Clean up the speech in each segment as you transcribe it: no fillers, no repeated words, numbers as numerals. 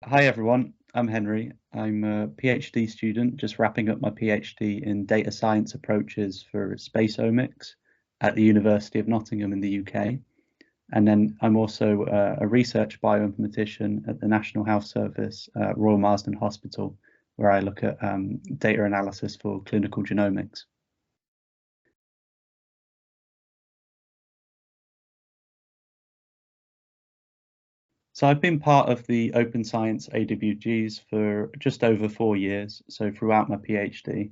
Hi everyone, I'm Henry. I'm a PhD student just wrapping up my PhD in data science approaches for spaceomics at the University of Nottingham in the UK. And then I'm also a research bioinformatician at the National Health Service, Royal Marsden Hospital, where I look at data analysis for clinical genomics. So I've been part of the Open Science AWGs for just over 4 years, so throughout my PhD.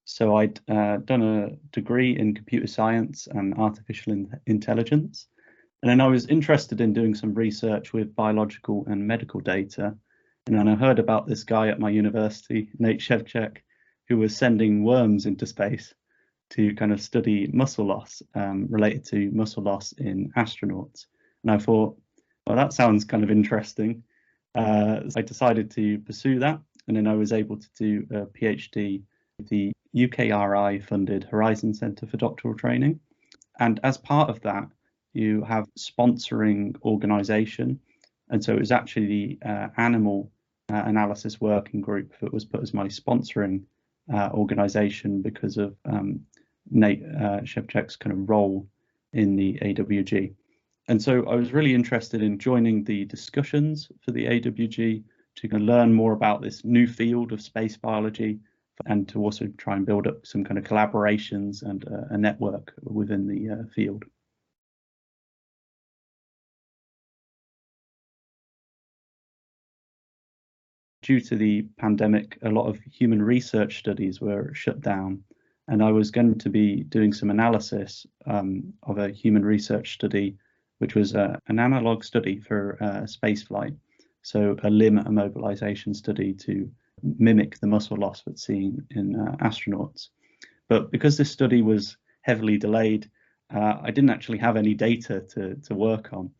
So I'd done a degree in computer science and artificial intelligence. And then I was interested in doing some research with biological and medical data. And then I heard about this guy at my university, Nate Shevchuk, who was sending worms into space to kind of study muscle loss related to muscle loss in astronauts. And I thought, well, that sounds kind of interesting. So I decided to pursue that, and then I was able to do a PhD with the UKRI funded Horizon Centre for Doctoral Training. And as part of that, you have sponsoring organisation. And so it was actually the animal analysis working group that was put as my sponsoring organisation because of Nate Shevchuk's kind of role in the AWG. And so I was really interested in joining the discussions for the AWG to kind of learn more about this new field of space biology and to also try and build up some kind of collaborations and a network within the field. Due to the pandemic, a lot of human research studies were shut down, and I was going to be doing some analysis of a human research study which was an analog study for spaceflight, so a limb immobilization study to mimic the muscle loss that's seen in astronauts. But because this study was heavily delayed, I didn't actually have any data to work on.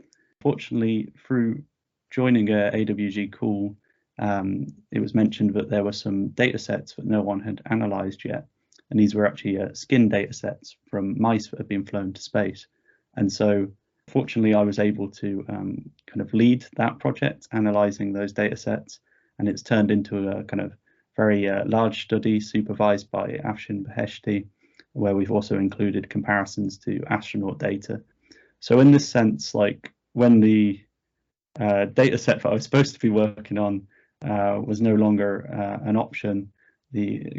Fortunately, through joining a AWG call, it was mentioned that there were some data sets that no one had analyzed yet. And these were actually skin data sets from mice that had been flown to space. And so fortunately, I was able to kind of lead that project, analysing those data sets, and it's turned into a kind of very large study supervised by Afshin Beheshti, where we've also included comparisons to astronaut data. So in this sense, like when the data set that I was supposed to be working on was no longer an option,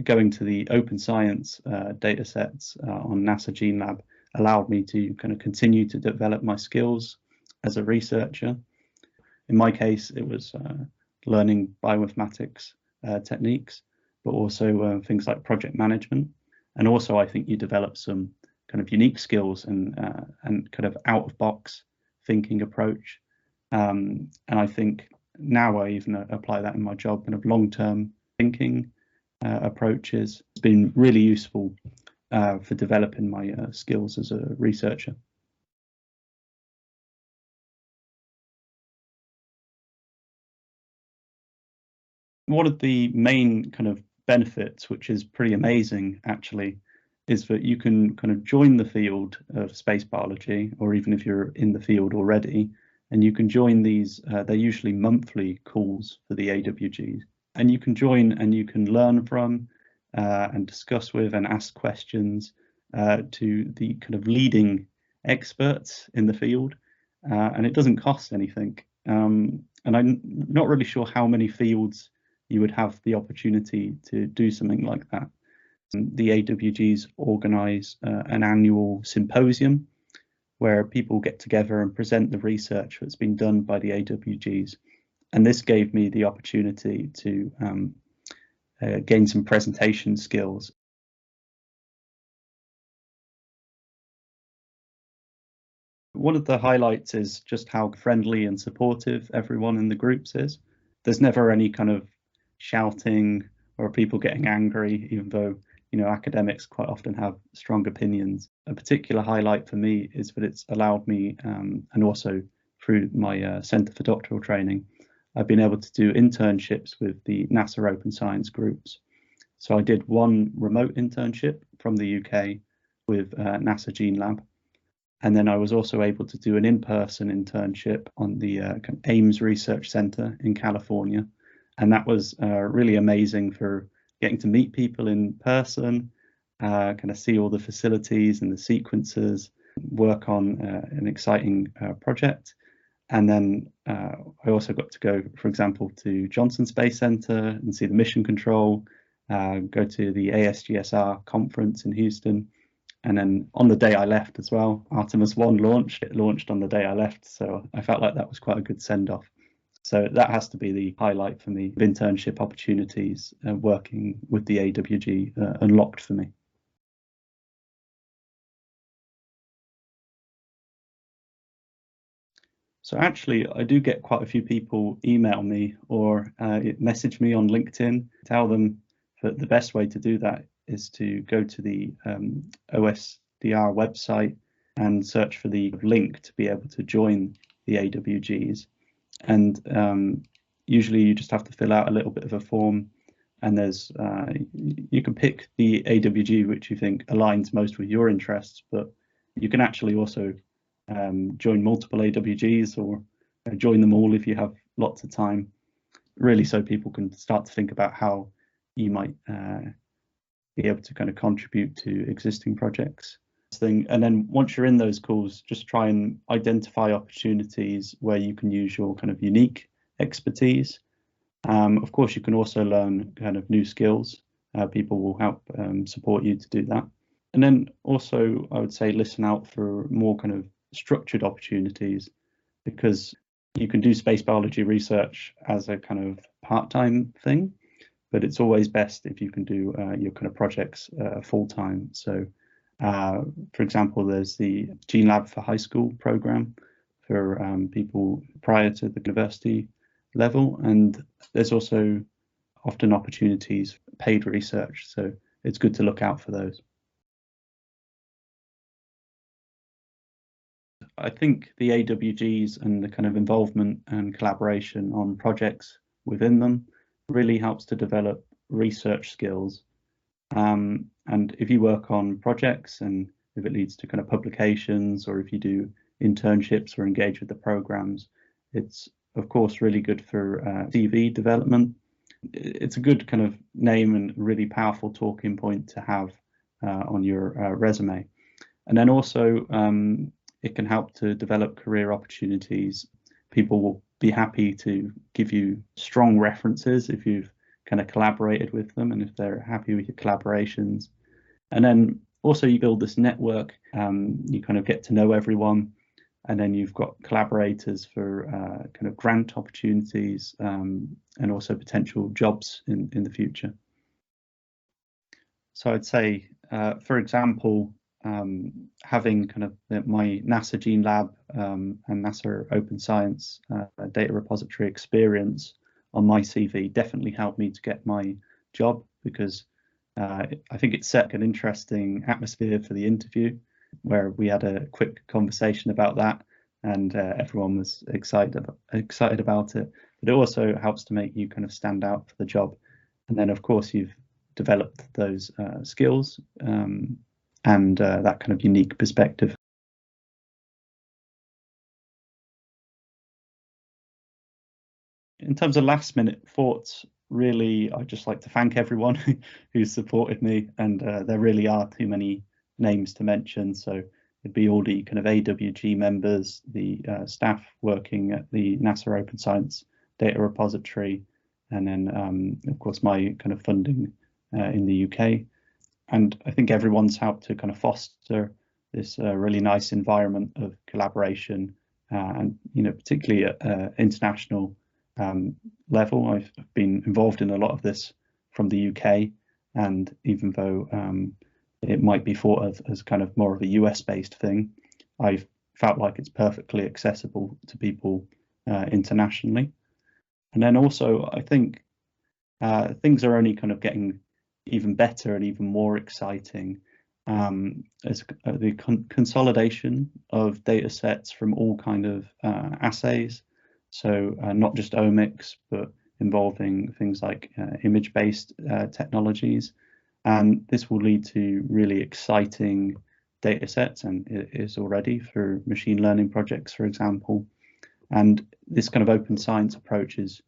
going to the open science data sets on NASA GeneLab allowed me to kind of continue to develop my skills as a researcher. In my case, it was learning bioinformatics techniques, but also things like project management. And also, I think you develop some kind of unique skills and kind of out-of-box thinking approach. And I think now I even apply that in my job, kind of long-term thinking approaches. It's been really useful for developing my skills as a researcher. One of the main kind of benefits, which is pretty amazing actually, is that you can kind of join the field of space biology, or even if you're in the field already, and you can join these, they're usually monthly calls for the AWGs, and you can join and you can learn from and discuss with and ask questions to the kind of leading experts in the field, and it doesn't cost anything. And I'm not really sure how many fields you would have the opportunity to do something like that. The AWGs organise an annual symposium where people get together and present the research that's been done by the AWGs. And this gave me the opportunity to gain some presentation skills. One of the highlights is just how friendly and supportive everyone in the groups is. There's never any kind of shouting or people getting angry, even though, you know, academics quite often have strong opinions. A particular highlight for me is that it's allowed me, and also through my Centre for Doctoral Training, I've been able to do internships with the NASA Open Science groups. So I did one remote internship from the UK with NASA GeneLab. And then I was also able to do an in-person internship on the Ames Research Center in California. And that was really amazing for getting to meet people in person, kind of see all the facilities and the sequences, work on an exciting project. And then I also got to go, for example, to Johnson Space Center and see the mission control, go to the ASGSR conference in Houston. And then on the day I left as well, Artemis 1 launched. It launched on the day I left. So I felt like that was quite a good send off. So that has to be the highlight for me. Internship opportunities working with the AWG unlocked for me. So actually, I do get quite a few people email me or message me on LinkedIn. Tell them that the best way to do that is to go to the OSDR website and search for the link to be able to join the AWGs. And usually you just have to fill out a little bit of a form, and there's you can pick the AWG which you think aligns most with your interests, but you can actually also join multiple AWGs or join them all if you have lots of time, really, so people can start to think about how you might be able to kind of contribute to existing projects. And then once you're in those calls, just try and identify opportunities where you can use your kind of unique expertise. Of course, you can also learn kind of new skills. People will help support you to do that. And then also, I would say listen out for more kind of structured opportunities, because you can do space biology research as a kind of part-time thing, but it's always best if you can do your kind of projects full-time. So for example, there's the Gene Lab for High School program for people prior to the university level, and there's also often opportunities for paid research, so it's good to look out for those. I think the AWGs and the kind of involvement and collaboration on projects within them really helps to develop research skills. And if you work on projects and if it leads to kind of publications, or if you do internships or engage with the programs, it's of course really good for CV development. It's a good kind of name and really powerful talking point to have on your resume. And then also it can help to develop career opportunities. People will be happy to give you strong references if you've kind of collaborated with them and if they're happy with your collaborations. And then also you build this network, you kind of get to know everyone, and then you've got collaborators for kind of grant opportunities and also potential jobs in the future. So I'd say, for example, having kind of my NASA Gene Lab and NASA Open Science data repository experience on my CV definitely helped me to get my job, because I think it set an interesting atmosphere for the interview, where we had a quick conversation about that, and everyone was excited about it. But it also helps to make you kind of stand out for the job. And then, of course, you've developed those skills and that kind of unique perspective. In terms of last minute thoughts, really, I'd just like to thank everyone who supported me, and there really are too many names to mention. So it'd be all the kind of AWG members, the staff working at the NASA Open Science Data Repository, and then of course my kind of funding in the UK. And I think everyone's helped to kind of foster this really nice environment of collaboration, and particularly at international level. I've been involved in a lot of this from the UK, and even though it might be thought of as kind of more of a US based thing, I've felt like it's perfectly accessible to people internationally. And then also, I think things are only kind of getting even better and even more exciting as the consolidation of data sets from all kind of assays. So not just omics, but involving things like image-based technologies. And this will lead to really exciting data sets, and it is already for machine learning projects, for example. And this kind of open science approach is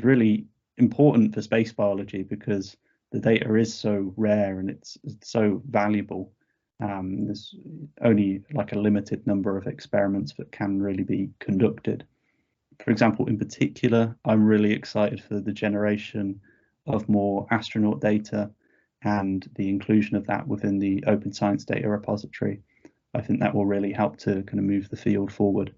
really important for space biology because the data is so rare and it's so valuable. There's only like a limited number of experiments that can really be conducted. For example, in particular, I'm really excited for the generation of more astronaut data and the inclusion of that within the Open Science Data Repository. I think that will really help to kind of move the field forward.